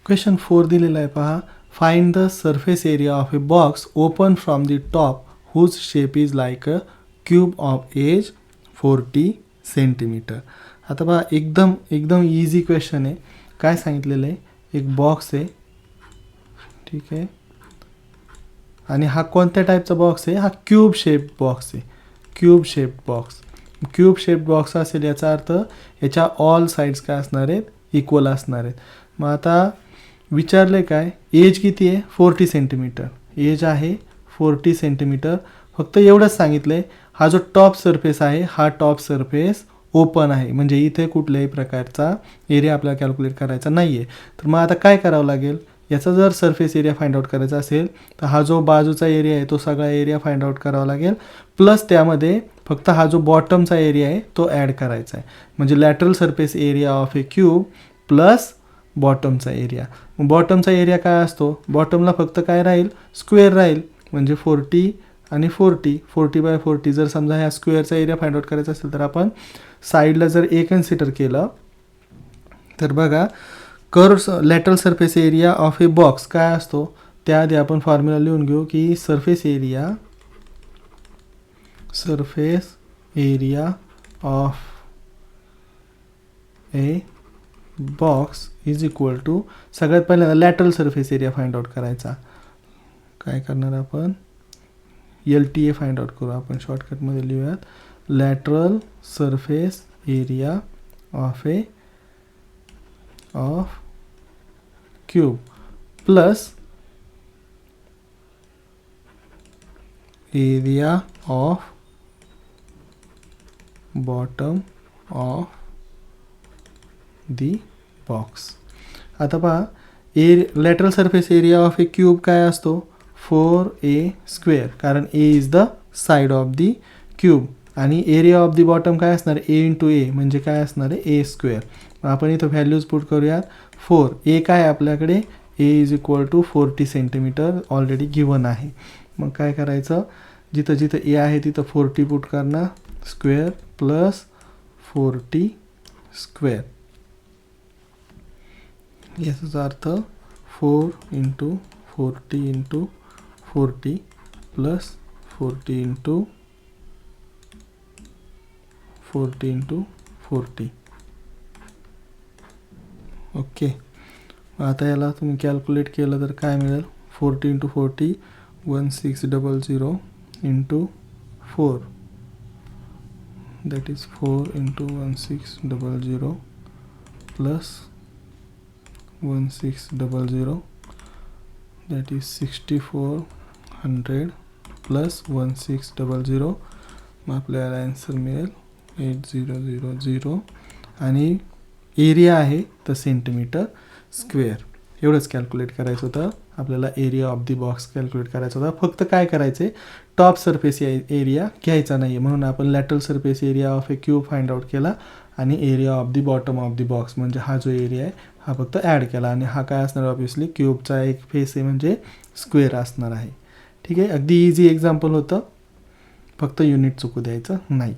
Question 4 दिलेला आहे पहा. Find the surface area of a box open from the top whose shape is like a cube of edge 40 centimetre. आता पहा एकदम एकदम इझी क्वेश्चन आहे. काय सांगितलेलं आहे, एक बॉक्स आहे, ठीक आहे, आणि हा कोणत्या टाईपचा बॉक्स आहे, हा क्यूब शेप बॉक्स आहे. Cube shape box, cube shape box असेल याचा अर्थ याच्या ऑल साईड्स काय असणार आहेत, इक्वल असणार आहेत. मग आता विचारले काय, एज किती आहे, 40 सेंटीमीटर एज आहे, 40 सेंटीमीटर. फक्त एवढंच सांगितलं आहे, हा जो टॉप सरफेस आहे हा टॉप सरफेस ओपन आहे, म्हणजे इथे कुठल्याही प्रकारचा एरिया आपल्याला कॅल्क्युलेट करायचा नाही आहे. तर मग आता काय करावं लागेल, याचा जर सरफेस एरिया फाइंड आउट करायचा असेल तर हा जो बाजूचा एरिया आहे तो सगळा एरिया फाइंड आउट करावा लागेल, प्लस त्यामध्ये फक्त हा जो बॉटमचा एरिया आहे तो ॲड करायचा आहे. म्हणजे lateral surface area of a cube plus बॉटमचा एरिया. मग बॉटमचा एरिया काय असतो, बॉटमला फक्त काय राहील, स्क्वेअर राहील, म्हणजे 40 आणि 40, 40/40. जर समजा ह्या स्क्वेअरचा एरिया फाइंड आउट करायचा असेल तर आपण साईडला जर ए कन्सिडर केलं तर बघा, curve lateral surface area of a box काय असतो, त्याआधी आपण फॉर्म्युला लिहून घेऊ की surface area of a box is equal to, सगळ्यात पहिल्यांदा lateral surface area find out करायचा. काय करणार आपण, LTA फाइंड आउट करू आपण, शॉर्टकटमध्ये लिहूयात, lateral surface area of cube plus area of bottom of the box. आता पहा, lateral surface area of a cube काय असतो, 4a², कारण a is the side of the cube, आणि एरिया ऑफ दी बॉटम काय असणार, a × a म्हणजे काय असणार आहे, a². आपण इथं व्हॅल्यूज पुट करूयात. 4 a काय आपल्याकडे, a is equal to 40 centimetre already given आहे. मग काय करायचं, जिथं जिथं a आहे तिथं 40 पुट करणार, स्क्वेअर प्लस 40². याचा अर्थ 4 × 40 × 40 प्लस 40 × 40 × 40. ओके. आता याला तुम्ही कॅल्क्युलेट केलं तर काय मिळेल, 40 × 40 1600 × 4, that is 4 × 1600 plus 1600, that is 6400 plus 1600. मग आपल्याला आन्सर मिळेल 8000, आणि एरिया आहे तर सेंटीमीटर स्क्वेअर. एवढंच कॅल्क्युलेट करायचं होतं आपल्याला, area of the box calculate करायचा होता. फक्त काय करायचं आहे, टॉप सरफेस एरिया घ्यायचा नाही आहे, म्हणून आपण lateral surface area of a cube find out केला, आणि area of the bottom of the box म्हणजे हा जो एरिया आहे हा फक्त ॲड केला, आणि हा काय असणार, ऑब्विसली क्यूबचा एक फेस आहे म्हणजे स्क्वेअर असणार आहे. ठीक आहे, अगदी इझी एक्झाम्पल होतं, फक्त युनिट चुकू द्यायचं नाही.